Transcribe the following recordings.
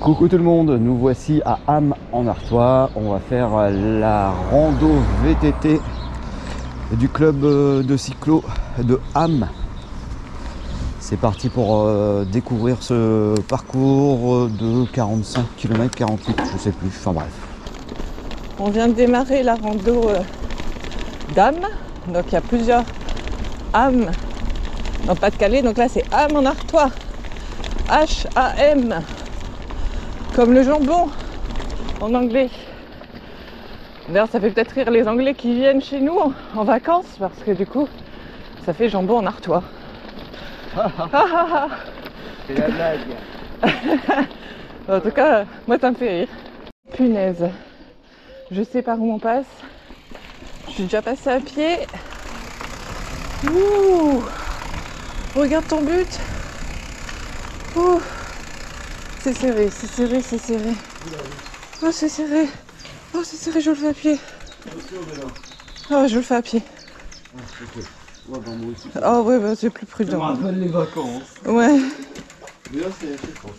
Coucou tout le monde, nous voici à Ham en Artois. On va faire la rando VTT du club de cyclo de Ham. C'est parti pour découvrir ce parcours de 45 km, 48, je sais plus, enfin bref. On vient de démarrer la rando d'Ham, donc il y a plusieurs Ham dans le Pas-de-Calais, donc là c'est Ham en Artois, H-A-M, comme le jambon en anglais. D'ailleurs ça fait peut-être rire les Anglais qui viennent chez nous en vacances, parce que du coup ça fait jambon en Artois. C'est la blague. En tout cas, moi ça me fait rire. Punaise, je sais par où on passe. Je suis déjà passée à pied. Ouh, regarde ton but. Ouh, c'est serré, c'est serré, c'est serré. Oh, c'est serré. Oh, c'est serré, je le fais à pied. Oh, je le fais à pied. Oh, ouais, bah, c'est plus prudent. Ça me rappelle les vacances. Ouais. Mais là, ça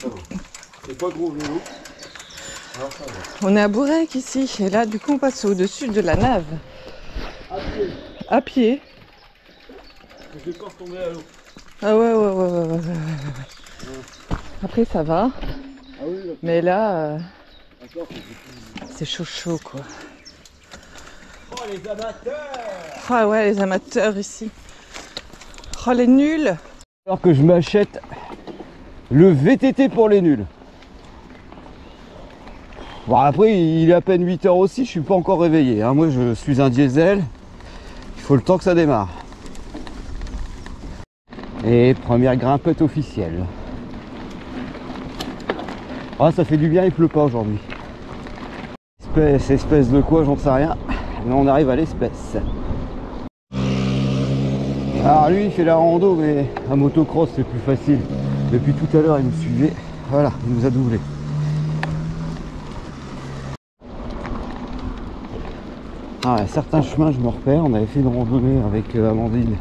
va. C'est pas gros vélo. Alors, ça va. On est à Bourrec ici. Et là, du coup, on passe au-dessus de la nave. À pied. À pied. Je vais pas retomber à l'eau. Ah ouais. Après, ça va. Ah oui, là. Mais là, D'accord, c'est chaud, quoi. Oh, les amateurs! Ah ouais, les amateurs ici. Oh, les nuls. Alors que je m'achète le VTT pour les nuls. Bon, après, il est à peine 8 h aussi, je suis pas encore réveillé. Hein. Moi, je suis un diesel. Il faut le temps que ça démarre. Et première grimpette officielle. Ah, ça fait du bien, il pleut pas aujourd'hui. Espèce de quoi, j'en sais rien. Mais on arrive à l'espèce. Alors lui, il fait la rando, mais à motocross, c'est plus facile. Depuis tout à l'heure, il nous suivait. Voilà, il nous a doublé. Ah, certains chemins, je me repère. On avait fait une randonnée avec Amandine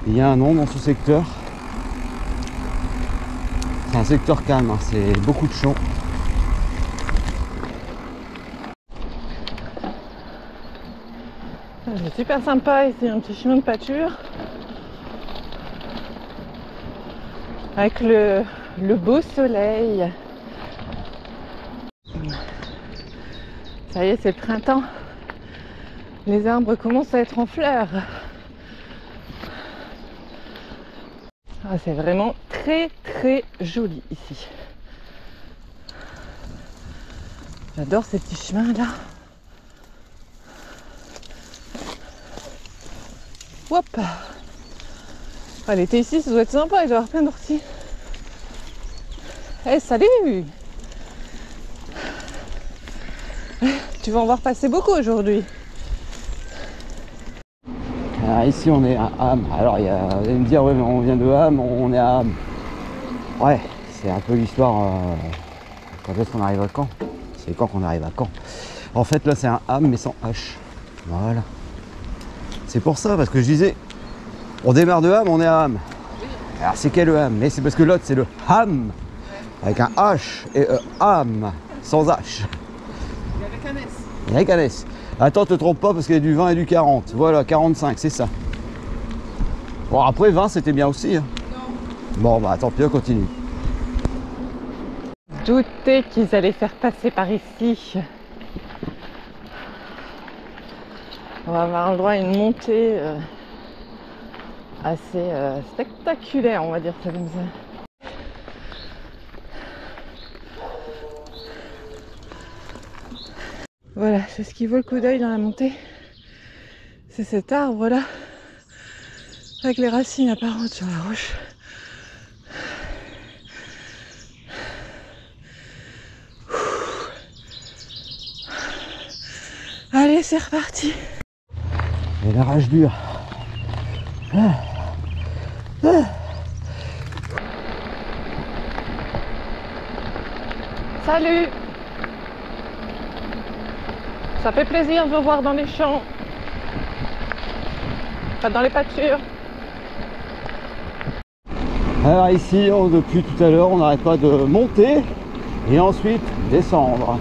il y a un an dans ce secteur. C'est un secteur calme, hein, c'est beaucoup de champs. C'est super sympa ici, un petit chemin de pâture. Avec le beau soleil. Ça y est, c'est le printemps. Les arbres commencent à être en fleurs. Ah, c'est vraiment très joli ici. J'adore ces petits chemins là. Hop. Ah, l'été ici, ça doit être sympa, il doit y avoir plein d'orties. Eh, salut! Tu vas en voir passer beaucoup aujourd'hui. Alors ici on est à Ham. Alors vous allez me dire ouais mais on vient de Ham, on est à Ham. Ouais, c'est un peu l'histoire. Quand est-ce qu'on arrive à Caen? C'est quand qu'on arrive à Caen. En fait là c'est un Ham mais sans H. Voilà. C'est pour ça, parce que je disais, on démarre de Ham, on est à Ham. Alors c'est quel le Ham? Mais c'est parce que l'autre c'est le Ham avec un H et Ham sans H. Et avec un S. Et avec un S. Attends, te trompe pas parce qu'il y a du 20 et du 40. Voilà, 45, c'est ça. Bon, après 20, c'était bien aussi. Hein. Non. Bon, bah tant pis, on continue. Doutais qu'ils allaient faire passer par ici. On va avoir le droit à une montée assez spectaculaire, on va dire ça comme ça. Voilà, c'est ce qui vaut le coup d'œil dans la montée. C'est cet arbre là, avec les racines apparentes sur la roche. Allez, c'est reparti. Et la rage dure. Salut! Ça fait plaisir de vous voir dans les champs. Pas dans les pâtures. Alors ici, depuis tout à l'heure, on n'arrête pas de monter. et ensuite descendre.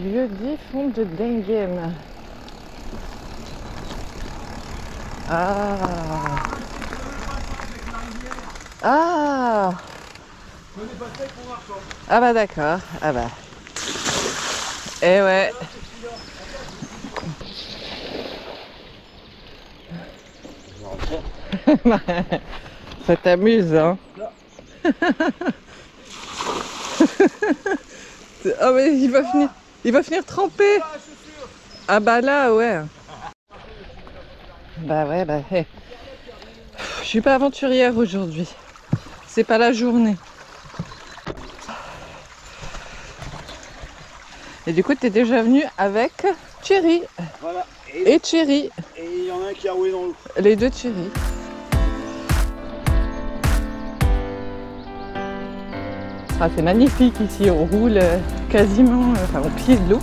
Lieu dit fond de Denghem. Ah. Ah. Ah bah d'accord. Ah bah. Eh ouais. Ça t'amuse, hein? Ah mais il va finir trempé. Ah bah là ouais. Bah ouais bah hey. Je suis pas aventurière aujourd'hui. C'est pas la journée. Et du coup t'es déjà venu avec Thierry. Voilà. Et Thierry. Et il y en a un qui a roulé dans l'eau. Les deux Thierry. Ah, c'est magnifique ici, on roule quasiment au pied de l'eau.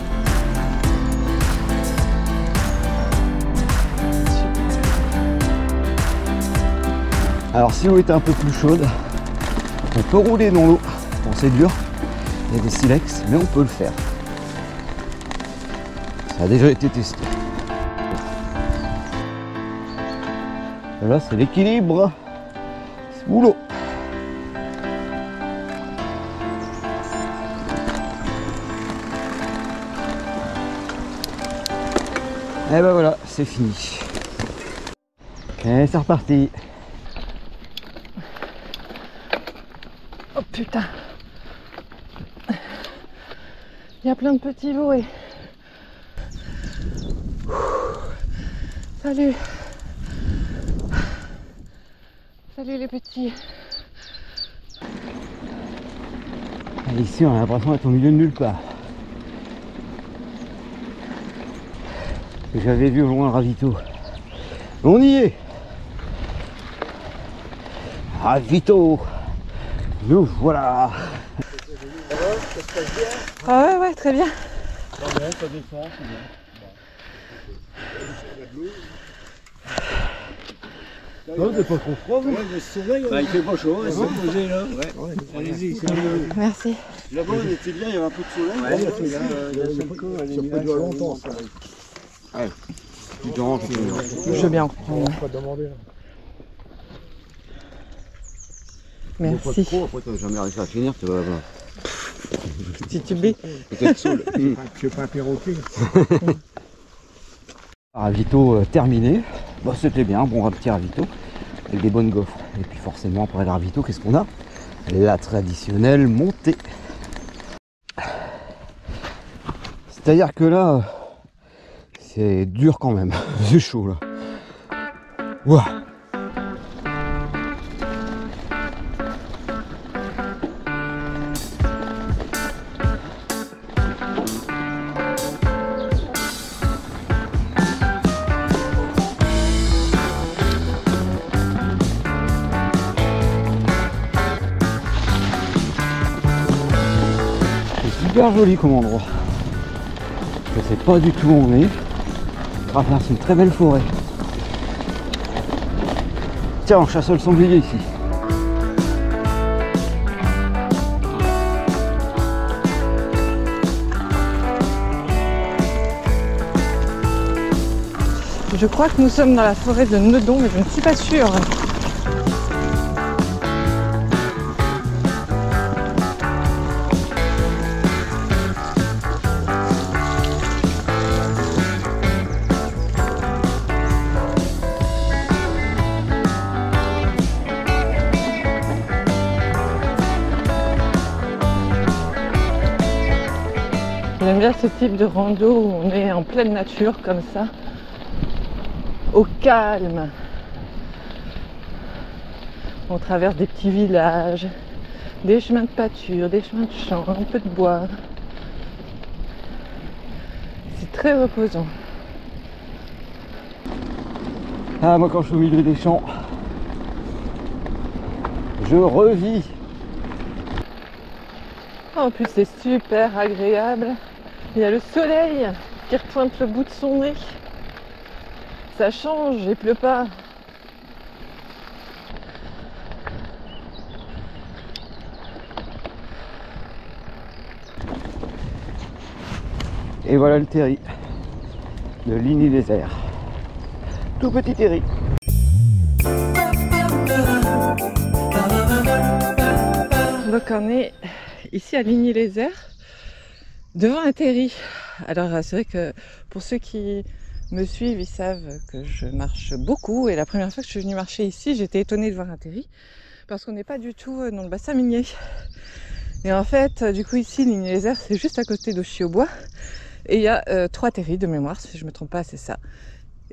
Alors si l'eau était un peu plus chaude, on peut rouler dans l'eau. Bon, c'est dur, il y a des silex, mais on peut le faire. Ça a déjà été testé. Et là c'est l'équilibre sous l'eau. Et ben voilà, c'est fini. Ok, c'est reparti. Oh putain. Il y a plein de petits voets. Salut. Salut les petits. Et ici on a l'impression d'être au milieu de nulle part. J'avais vu au loin le ravito. On y est. Ravito. Nous voilà. Ça va, ça se passe bien? Ah ouais, ouais, très bien. Ça va, ça descend, c'est bien. Non, c'est pas trop froid, vous? Bah, il fait pas chaud, on va se poser là. Ouais. Allez-y. Merci. Là-bas, on était bien, il y avait un peu de soleil. Ouais, ça peut durer longtemps, ça. Ouais. Tu te ranges, Je veux bien comprendre. Merci. Après, t'as jamais réussi à finir, tu vas là-bas. Titubé. Peut-être saoul. Je suis pas un perroquet. Ravito terminé. Bon, c'était bien, bon petit ravito. Avec des bonnes gaufres. Et puis forcément, après le ravito, qu'est-ce qu'on a? La traditionnelle montée. C'est-à-dire que là, c'est dur quand même. C'est chaud là. Ouah. Super joli comme endroit. Je sais pas du tout où on est. On traverse une très belle forêt. Tiens, on chasse le sanglier ici. Je crois que nous sommes dans la forêt de Meudon, mais je ne suis pas sûre. J'aime bien ce type de rando où on est en pleine nature comme ça, au calme. On traverse des petits villages, des chemins de pâture, des chemins de champs, un peu de bois. C'est très reposant. Ah, moi quand je suis au milieu des champs, je revis. En plus c'est super agréable. Il y a le soleil qui repointe le bout de son nez. Ça change, il pleut pas. Et voilà le terri de Ligny-les-Airs. Tout petit terri. Donc on est ici à Ligny-les-Airs, devant un terri. Alors c'est vrai que pour ceux qui me suivent, ils savent que je marche beaucoup. Et la première fois que je suis venue marcher ici, j'étais étonnée de voir un terri. Parce qu'on n'est pas du tout dans le bassin minier. Et en fait, du coup ici, Ligny-les-Airs, c'est juste à côté d'Auchy-aux-Bois. Et il y a 3 terris de mémoire, si je ne me trompe pas, c'est ça.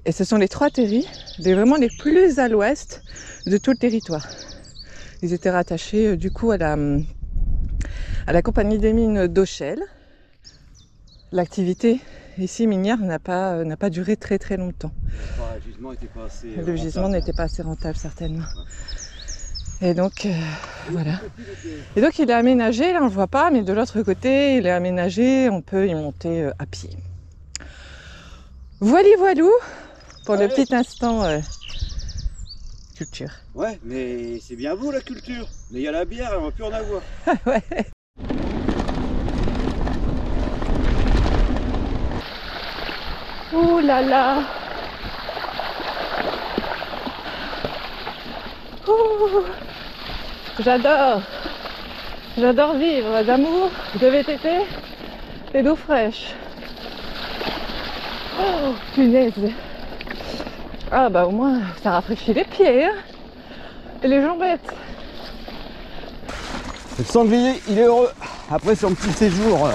Et ce sont les 3 terris, vraiment les plus à l'ouest de tout le territoire. Ils étaient rattachés du coup à la compagnie des mines d'Auchel. L'activité ici minière n'a pas duré très très longtemps. Le gisement n'était pas assez rentable certainement. Et donc voilà. Et donc il est aménagé, là on ne le voit pas, mais de l'autre côté il est aménagé, on peut y monter à pied. Voilà voilou pour le petit instant culture. Ouais, mais c'est bien beau la culture. Mais il y a la bière, on va plus en avoir. Ouais. Ouh là là. Ouh. J'adore vivre d'amour, de VTT et d'eau fraîche. Oh, punaise. Ah bah au moins ça rafraîchit les pieds hein, et les jambettes. Le sanglier, il est heureux. Après son petit séjour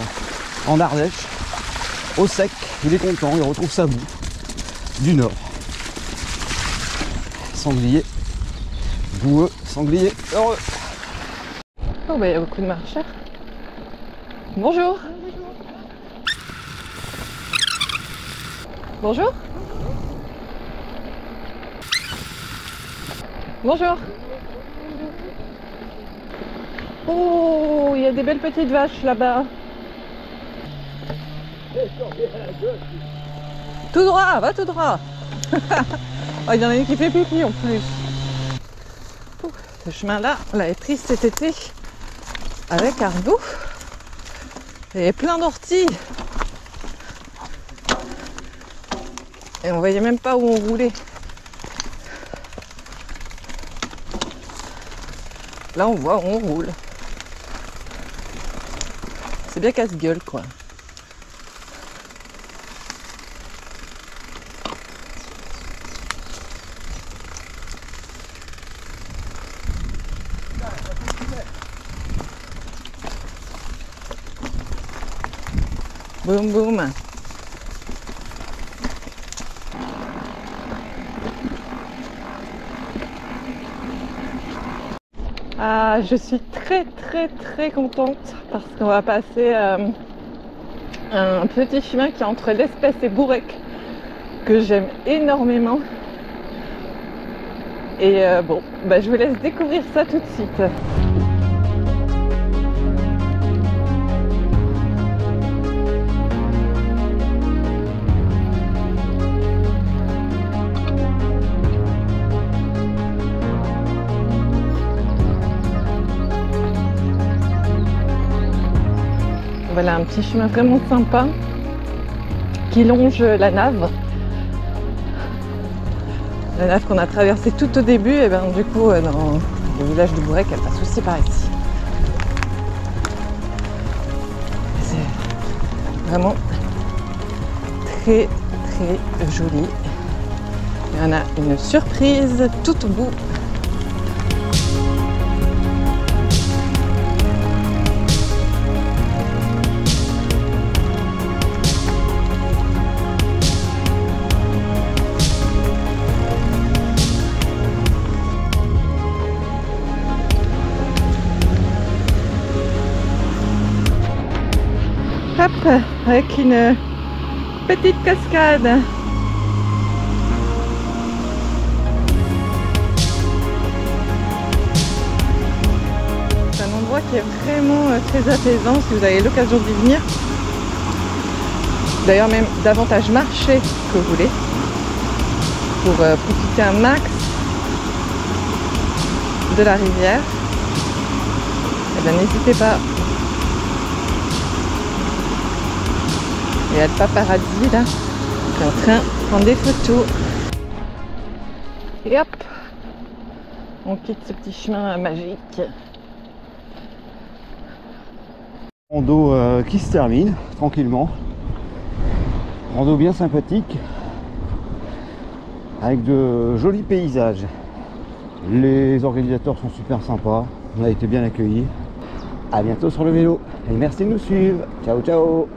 en Ardèche, au sec, il est content, il retrouve sa boue du Nord. Sanglier, boueux, sanglier, heureux. Oh bah il y a beaucoup de marcheurs. Bonjour. Bonjour. Bonjour. Oh, il y a des belles petites vaches là-bas. Tout droit, va tout droit. Oh, il y en a une qui fait pipi en plus. Ce chemin-là, on l'avait pris cet été avec Arnaud. Il y avait plein d'orties. Et on voyait même pas où on roulait. Là, on voit où on roule. C'est bien casse-gueule, quoi. Boum, boum. Ah, je suis très contente parce qu'on va passer un petit chemin qui est entre l'Espèce et Bourrec que j'aime énormément. Et bon, bah, je vous laisse découvrir ça tout de suite. Voilà un petit chemin vraiment sympa qui longe la Nave. La Nave qu'on a traversée tout au début, et bien du coup dans le village de Bourrec, elle passe aussi par ici. C'est vraiment très joli. Il y en a une surprise tout au bout. Hop, avec une petite cascade. C'est un endroit qui est vraiment très apaisant si vous avez l'occasion d'y venir. D'ailleurs même davantage marcher que rouler. pour profiter un max de la rivière, eh bien n'hésitez pas. Il y a le paparazzi là qui est en train de prendre des photos. Et hop, on quitte ce petit chemin magique. Rando qui se termine tranquillement. Rando bien sympathique avec de jolis paysages. Les organisateurs sont super sympas, on a été bien accueillis. À bientôt sur le vélo et merci de nous suivre. Ciao ciao.